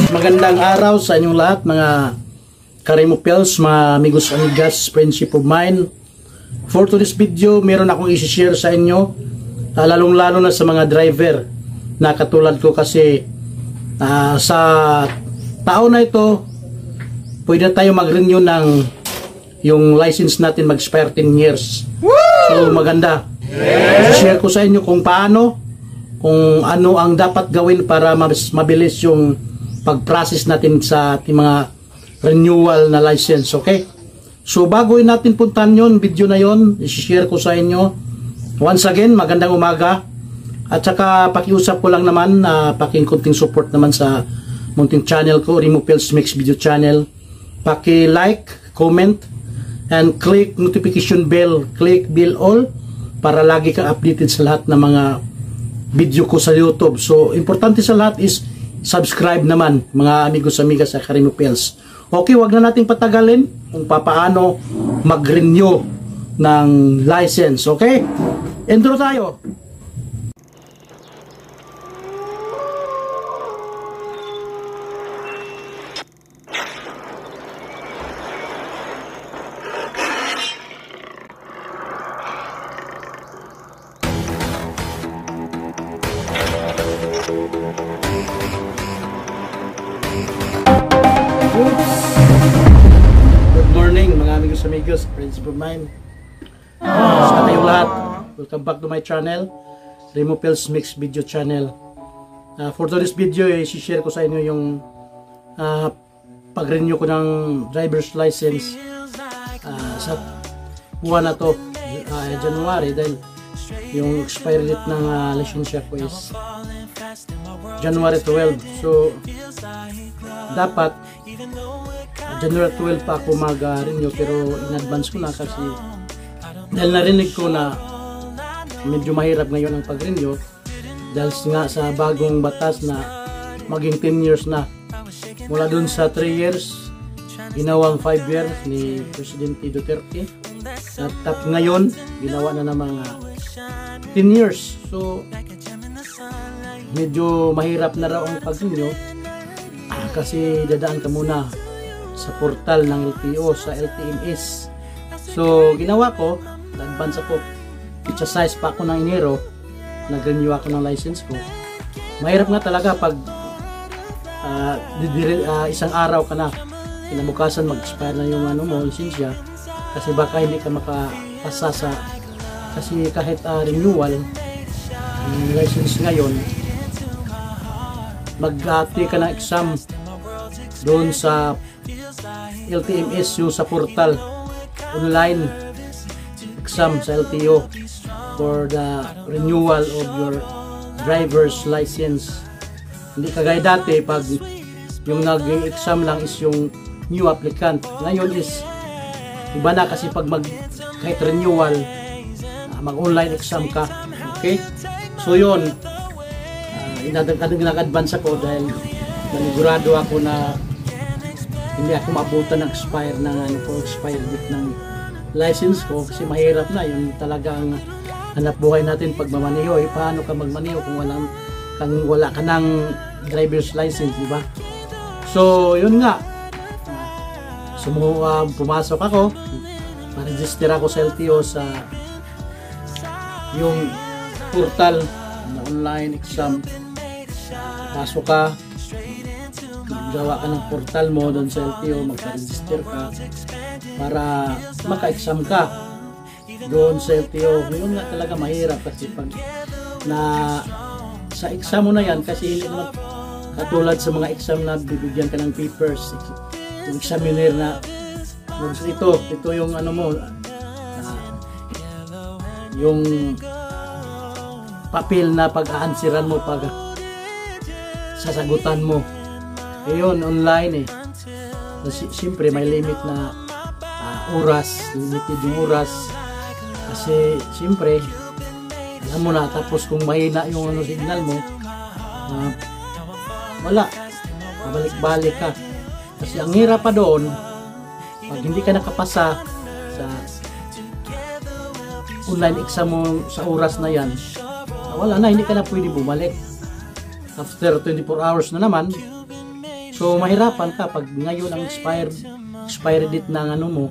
Magandang araw sa inyong lahat mga Karimopels, mga amigos, amigas, friendship of mine. For today's video, meron akong isi-share sa inyo, lalong-lalo na sa mga driver na katulad ko kasi sa taon na ito, pwede tayo mag-renew ng yung license natin mag-expire 10 years. So maganda. Share ko sa inyo kung paano, kung ano ang dapat gawin para mas mabilis yung pag-process natin sa ating mga renewal na license, okay? So bago natin puntahan yon, video na yon, i-share ko sa inyo. Once again, magandang umaga. At saka pakiusap ko lang naman na paking-kunting support naman sa munting channel ko, Rimopels Mix Video Channel. Paki-like, comment, and click notification bell, click bell all para lagi kang updated sa lahat ng mga video ko sa YouTube. So, importante sa lahat is subscribe naman, mga amigos amigas sa Karimopels. Okay, wag na nating patagalin kung paano mag-renew ng license. Okay? Intro tayo. Good morning mga amigos, friends of mine. Sa kayong lahat, welcome back to my channel, Rimopels Mix Video Channel. For today's video, i-share ko sa inyo yung pag-renew ko ng driver's license sa buwan na to, January, dahil yung expiry date ng lisensya ko is January 12. So dapat January 12 pa ako mag-renew, pero in advance ko na kasi dahil narinig ko na medyo mahirap ngayon ang pag-renew dahil nga sa bagong batas na maging 10 years na mula dun sa 3 years ginawang 5 years ni Presidente Duterte at ngayon ginawa na ng mga 10 years. So medyo mahirap na raw ang pag-renew kasi dadaan ka muna sa portal ng LTO, sa LTMS. So ginawa ko, advance ako, exercise pa ako ng Enero, nag-renew ako ng license ko. Mahirap nga talaga pag isang araw ka na, kinabukasan mag-expire na yung lisensya, kasi baka hindi ka makapasa sa, kasi kahit renewal license ngayon, mag-take ka ng exam doon sa LTMS, yung sa portal online exam sa LTO for the renewal of your driver's license. Hindi kagaya dati pag yung nag-exam lang is yung new applicant. Ngayon is iba na kasi pag kahit renewal mag-online exam ka. Okay? So yun, nag-advance ako dahil manigurado ako na hindi ako maabutan ng expire ng expire date ng license ko, kasi mahirap na yun talagang hanap buhay natin pag mamaniho. Paano ka magmaniho kung wala ka ng driver's license, di ba? So yun nga, pumasok ako, ma-register ako sa LTO sa yung portal na online exam. Pasok ka, gawa ka ng portal mo doon sa LTO, magpa-register ka para maka-exam ka doon sa LTO. Ngayon nga talaga mahirap kasi pag sa exam mo na yan, kasi hindi naman katulad sa mga exam na bibigyan ka ng papers, yung examiner na ito yung mo, yung papel na pag-aansiran mo, pag sasagutan mo. Ngayon, online siyempre may limit na oras, limited yung oras. Kasi siyempre, alam mo na, tapos kung mahina yung signal mo, wala, pabalik-balik ka. Kasi ang hirap pa doon, pag hindi ka nakapasa sa online exam mo sa oras na yan, wala na, hindi ka na pwede bumalik. After 24 hours na naman, So mahirapan ka pag ngayon ang expired date ng ano mo,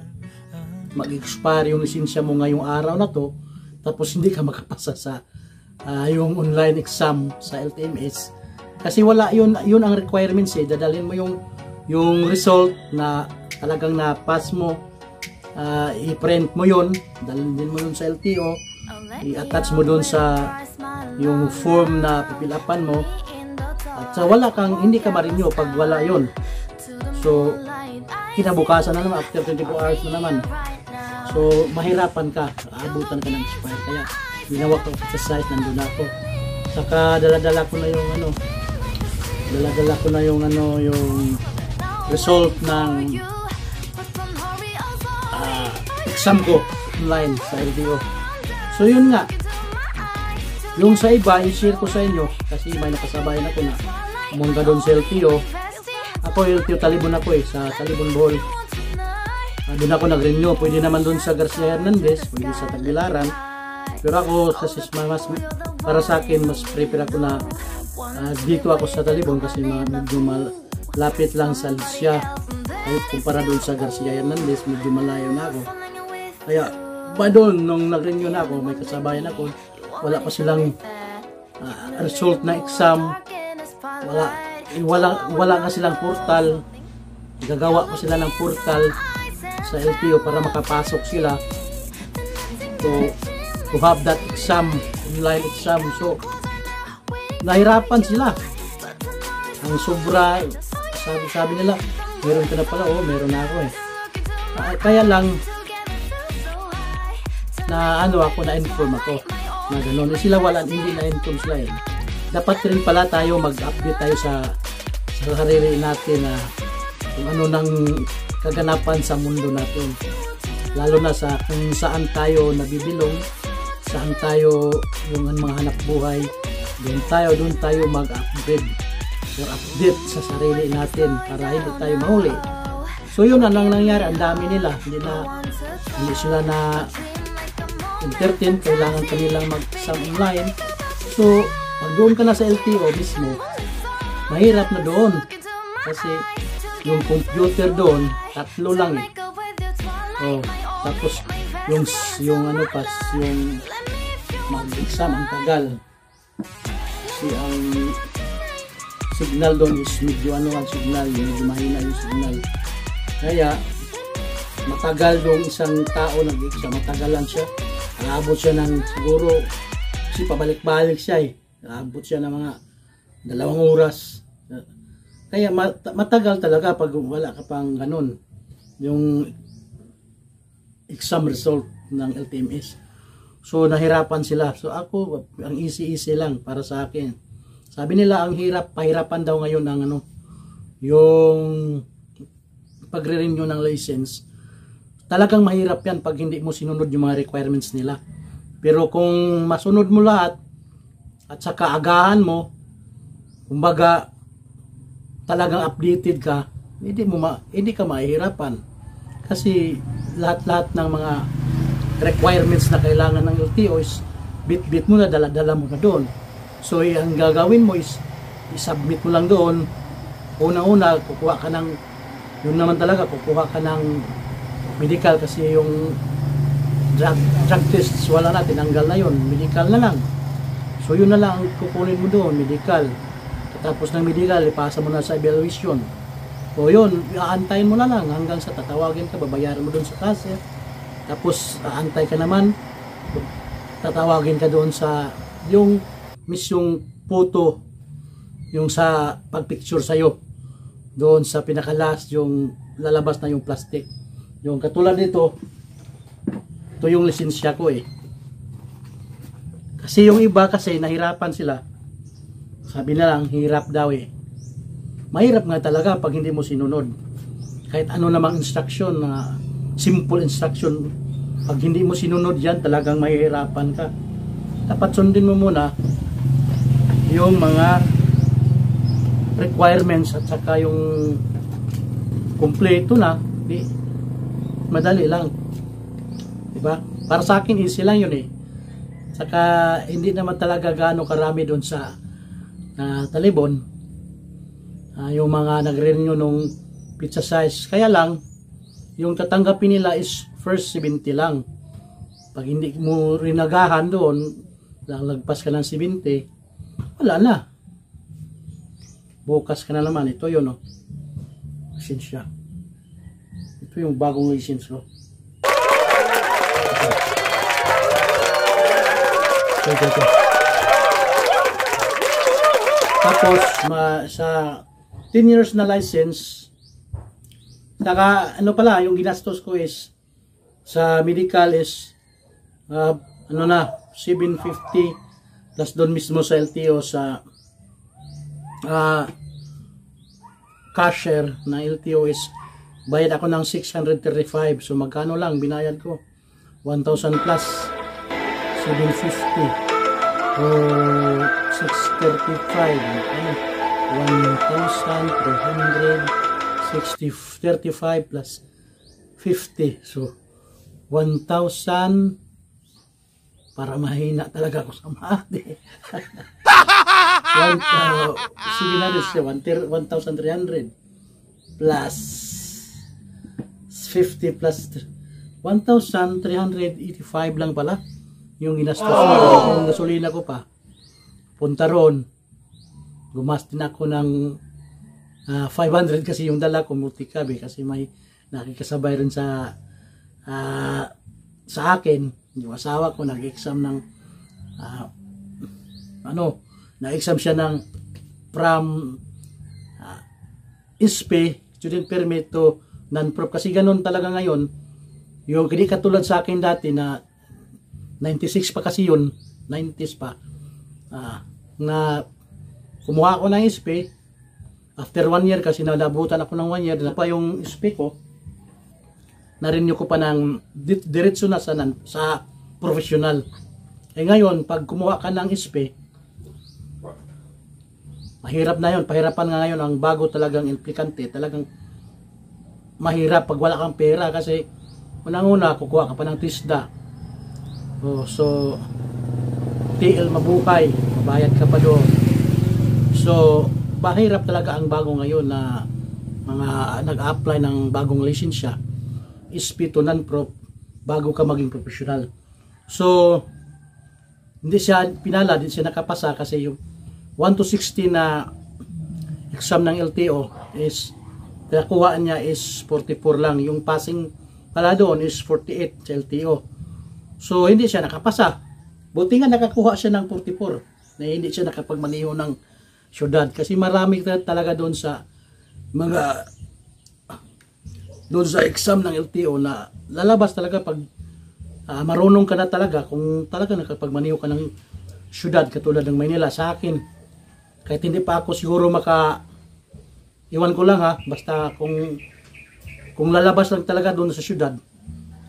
mag-expire yung lisensya mo ngayong araw na to, tapos hindi ka makapasa sa yung online exam sa LTMS. Kasi wala yun ang requirements dadalhin mo yung result na talagang na-pass mo, i-print mo yun, dalhin mo yun sa LTO, i-attach mo doon sa yung form na pipilapan mo, at sa hindi ka ma-renew pag wala yun. So kinabukasan na naman, after 24 hours na naman, so mahirapan ka, aabutan ka ng expire. Kaya ginawa ko exercise, nandun ako, saka dala-dala ko na yung result ng exam ko online sa LTO. So yun nga, yung sa iba i-share ko sa inyo kasi may nakasabayan ako na umunga doon sa LTO. Ako LTO Talibon ako sa Talibon Bohol. Doon ako nag-renew. Pwede naman doon sa Garcia Hernandez, pwede sa Tagbilaran, pero ako kasi para sa akin mas prefer ako na dito ako sa Talibon kasi medyo malapit lang sa Lucia. Kahit kumpara doon sa Garcia Hernandez, medyo malayo na ako. Kaya ba doon nung nag-renew na ako, may kasabayan ako, wala pa silang result na exam, wala nga silang portal, gagawa pa sila ng portal sa LTO para makapasok sila to have that exam, online exam. So nahirapan sila, ang sobra, sabi nila meron ka na pala, meron na ako kaya lang na na-inform ako na gano'n. Sila hindi na-inform sila Dapat rin pala tayo mag-update tayo sa sarili natin na kung ano nang kaganapan sa mundo natin. Lalo na sa kung saan tayo nabibilong, saan tayo yung mga hanap buhay, doon tayo mag-upgrade or update sa sarili natin para hindi tayo mahuli. So yun ang nangyari, ang dami nila, hindi sila na entertain, kailangan kanilang mag-exam online. So pag doon ka na sa LTO mismo, mahirap na doon kasi yung computer doon, 3 lang tapos yung mag-exam ang tagal kasi ang signal doon is medyo ang signal, medyo mahina yung signal, kaya matagal yung isang tao nag-exam, matagalan siya. Aabot siya ng siguro, kasi pabalik-balik siya aabot siya ng mga 2 oras. Kaya matagal talaga pag wala ka pang ganun yung exam result ng LTMS. So nahirapan sila. So ako, ang easy lang para sa akin. Sabi nila ang pahirapan daw ngayon ng yung pagre-renew ng license. Talagang mahirap yan pag hindi mo sinunod yung mga requirements nila. Pero kung masunod mo lahat at saka agahan mo, kumbaga talagang updated ka, hindi ka mahihirapan. Kasi lahat-lahat ng mga requirements na kailangan ng LTO is bit-bit mo na, dala-dala mo na doon. So ang gagawin mo is i-submit mo lang doon. Una-una kukuha ka ng medical kasi yung drug tests wala na, tinanggal na yun, medical na lang. So yun na lang kukunin mo doon, medical. Tapos ng medical, ipasa mo na sa evaluation. O yun, aantayin mo na lang hanggang sa tatawagin ka, babayaran mo doon sa cashier. Tapos aantay ka naman, tatawagin ka doon sa yung photo, yung sa pagpicture sa'yo. Doon sa pinakalas, yung lalabas na yung plastic. Yung katulad nito, ito yung lisensya ko Kasi yung iba kasi nahirapan sila. Sabi na lang, hirap daw Mahirap nga talaga pag hindi mo sinunod. Kahit ano namang instruction, simple instruction, pag hindi mo sinunod yan, talagang mahihirapan ka. Dapat sundin mo muna yung mga requirements at saka yung kompleto na, madali lang. Diba? Para sa akin, easy lang yun Saka hindi naman talaga gaano karami doon sa Talibon. yung mga nagre-renew nung pizza size. Kaya lang, yung tatanggapin nila is first 70 lang. Pag hindi mo rinagahan doon, lagpas ka ng 70, wala na. Bukas ka na naman. Ito yun, no? Lisensya. Ito yung bagong license ko. Ito. Tapos, sa 10 years na license, saka, ano pala, yung ginastos ko is, sa medical is, 750, plus doon mismo sa LTO, sa, cashier na LTO is, bayad ako ng 635. So, magkano lang binayad ko? 1,000 plus, 750. O 635, 1,335 plus 50. So, 1,000, para mahina talaga ako sa math. 1,300 plus 50 plus 1,385 lang pala yung ginastos ko. Yung gasolina ko pa, punta ron, gumastin ako ng 500 kasi yung dala ko multicab kasi may nakikasabay rin sa akin. Yung asawa ko nag-exam ng na-exam siya ng from ISPE, student permit to non-prof, kasi ganun talaga ngayon. Yung hindi katulad sa akin dati na 96 pa kasi yun, 90s pa, na kumuha ako ng ISPE after 1 year kasi nalabutan ako ng 1 year na pa yung ISPE ko, na-renew ko pa ng diretso na sa professional. Ngayon, pag kumuha ka ng ISPE, mahirap na yun, pahirapan nga ngayon ang bago talagang implikante, talagang mahirap pag wala kang pera kasi unang-una kukuha ka pa ng TISDA. So TL mabukay, mabayad ka pa doon. So mahirap talaga ang bago ngayon na mga nag-apply ng bagong lisensya, ISPE to non-prof, bago ka maging professional. So hindi siya pinala, hindi siya nakapasa kasi yung 1 to 16 na exam ng LTO is nakuha niya is 44 lang. Yung passing pala doon is 48 sa LTO. So, hindi siya nakapasa. Buti nga nakakuha siya ng 44 na hindi siya nakapagmaniho ng syudad. Kasi marami talaga doon sa mga doon sa exam ng LTO na lalabas talaga pag marunong ka na talaga kung talaga nakapagmaniho ka ng syudad katulad ng Maynila. Sa akin, kahit hindi pa ako siguro iwan ko lang basta kung lalabas lang talaga doon sa syudad,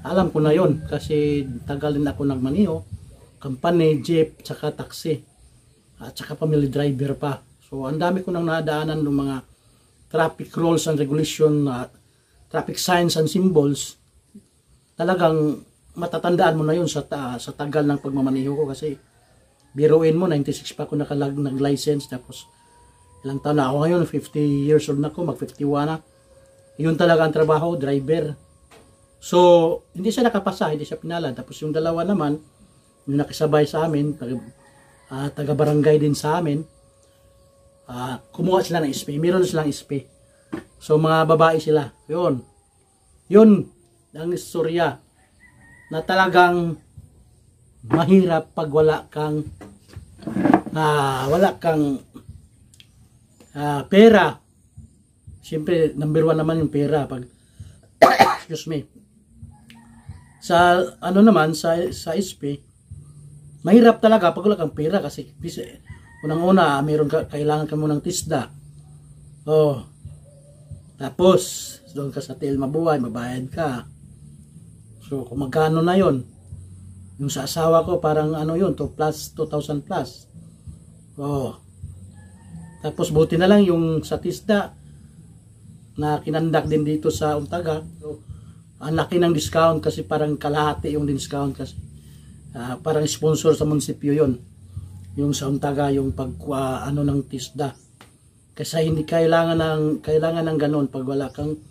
alam ko na yon kasi tagal din ako nagmaniho, company, jeep, tsaka taxi, at tsaka family driver pa. So ang dami ko nang nadaanan ng mga traffic rules and regulation, traffic signs and symbols. Talagang matatandaan mo na yun sa tagal ng pagmamaniho ko kasi biruin mo, 96 pa ako nag-license, tapos ilang taon na ako ngayon, 50 years old na ako, mag-51 na. Yun talaga ang trabaho, driver. So, hindi siya nakapasa, hindi siya pinala. Tapos yung dalawa naman, yung nakisabay sa amin, taga-barangay din sa amin, kumuha sila ng ISPE. Meron silang ISPE. So, mga babae sila. Yun. Yun ang istorya na talagang mahirap pag wala kang pera. Siyempre, number 1 naman yung pera. Pag excuse me. Sa naman sa ISPE, mahirap talaga pag wala kang pera kasi unang-una, kailangan ka mo ng TISDA. Tapos doon ka sa TL Mabuhay, mabayad ka. So, kung magkano na yon? Yung sa asawa ko, parang yun, 2,000 plus. Tapos buti na lang yung sa TISDA na kinandak din dito sa Untaga. So, ang laki ng discount kasi parang kalahati yung discount kasi parang sponsor sa munisipyo yun. Yung sa Untaga, yung ng TISDA. Kasi hindi kailangan ng ganun pag wala kang,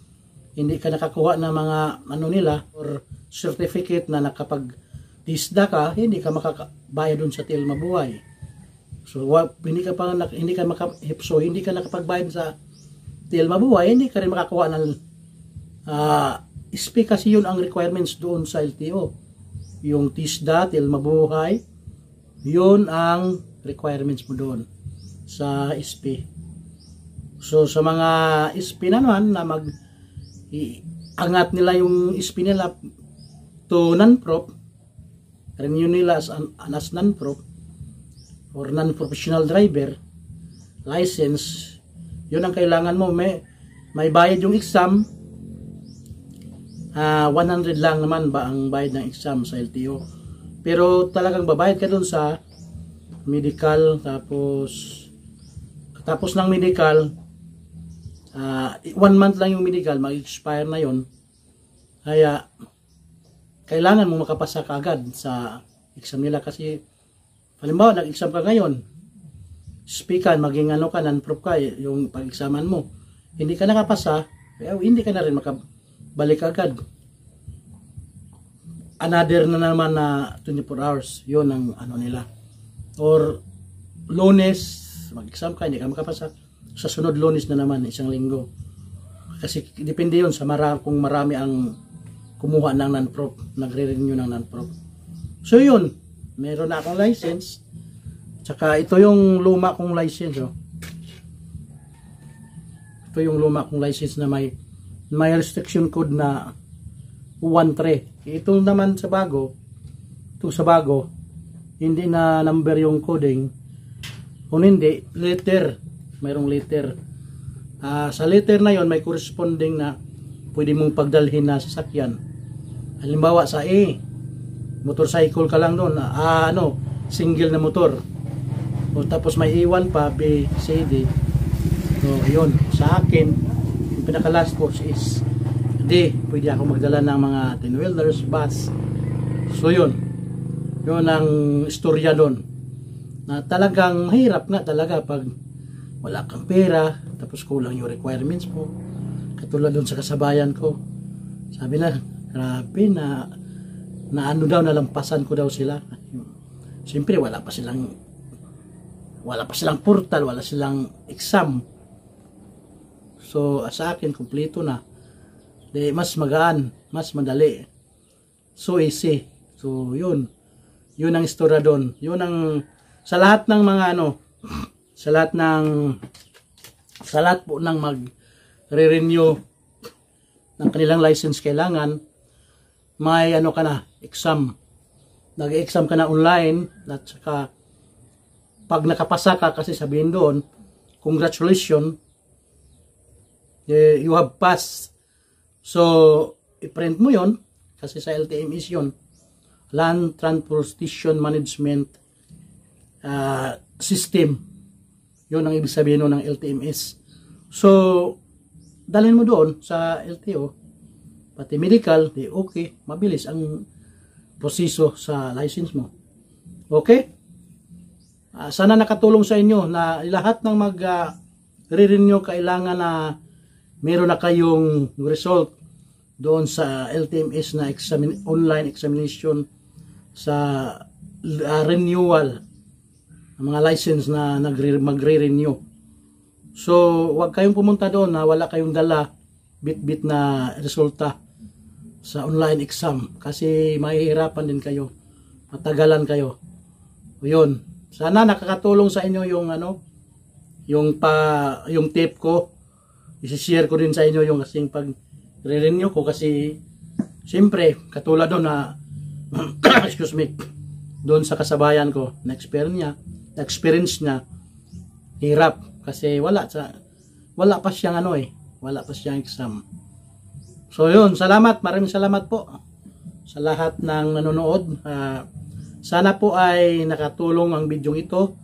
hindi ka nakakuha ng mga ano nila or certificate na nakapag-tisda ka, hindi ka makakabayad dun sa TL Mabuhay. So hindi ka nakapagbayad sa TL Mabuhay, hindi ka rin makakuha ng SP kasi yun ang requirements doon sa LTO. Yung TISDA, TL Mabuhay, yun ang requirements mo doon sa SP. So sa mga SP naman na angat nila yung SP nila to non-prop, renew nila as non-prop or non-professional driver license, yun ang kailangan mo. May bayad yung exam, 100 lang naman ba ang bayad ng exam sa LTO, pero talagang babayad ka dun sa medical. Tapos ng medical, 1 month lang yung medical, mag-expire na yon. Kaya kailangan mo makapasa ka agad sa exam nila. Kasi halimbawa nag-exam ka ngayon, speakan, maging ano ka, non-prop ka, yung pag-examan mo, hindi ka nakapasa, hindi ka na rin makabalik agad. Another na naman na 24 hours, yun ang ano nila. Or Lunes, mag-exam ka, hindi ka makapasa, sa sunod Lunes na naman, isang linggo. Kasi depende yun sa kung marami ang kumuha ng non-prop, nagre-renew ng non-prop. So yun, meron na akong license. Tsaka ito yung luma kong license. Oh. Ito yung luma kong license na may restriction code na 13. Ito naman sa bago, hindi na number yung coding. Kung hindi, letter. Mayroong letter. Sa letter na yon may corresponding na pwede mong pagdalhin na sasakyan. Halimbawa sa A, motorcycle ka lang doon. Single na motor. O tapos may A1 pa, B, C, D. So, yun. Sa akin, yung pinaka-last course is D. Pwede ako magdala ng mga 10-wheelers, bus. So, yun. Yun ang istorya doon. Na talagang mahirap nga talaga pag wala kang pera, tapos kulang yung requirements mo. Katulad doon sa kasabayan ko. Sabi na, grabe na ano daw, nalampasan ko daw sila. Siyempre, wala pa silang portal, wala silang exam. So, sa akin, kompleto na. Di, mas magaan, mas madali. So easy. So, yun. Yun ang istorya doon. Yun ang, sa lahat ng mga sa lahat po ng mag-renew ng kanilang license, kailangan may exam. Nag-exam ka na online, at saka pag nakapasa ka, kasi sabihin doon, congratulations, you have passed. So, i-print mo yon kasi sa LTMS yun, Land Transportation Management System. Yun ang ibig sabihin ng LTMS. So, dalhin mo doon sa LTO, pati medical, okay, mabilis ang proseso sa license mo. Okay? Sana nakatulong sa inyo na lahat ng mag-renew kailangan na meron na kayong result doon sa LTMS na online examination sa renewal ng mga license na magre-renew. So, huwag kayong pumunta doon na wala kayong dala bit-bit na resulta sa online exam kasi mahihirapan din kayo, matagalan kayo. O yun, sana nakakatulong sa inyo yung yung tip ko. I-share ko din sa inyo yung kasing pag-renew ko kasi siyempre katulad doon na excuse me, doon sa kasabayan ko na experience niya hirap kasi wala pa siyang wala pa siyang exam. So yun, maraming salamat po sa lahat ng nanonood. Sana po ay nakatulong ang video ito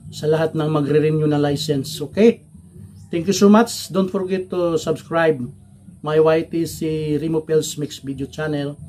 sa lahat ng magre-renew na license. Okay? Thank you so much. Don't forget to subscribe my YTC Remo Pels Mix video channel.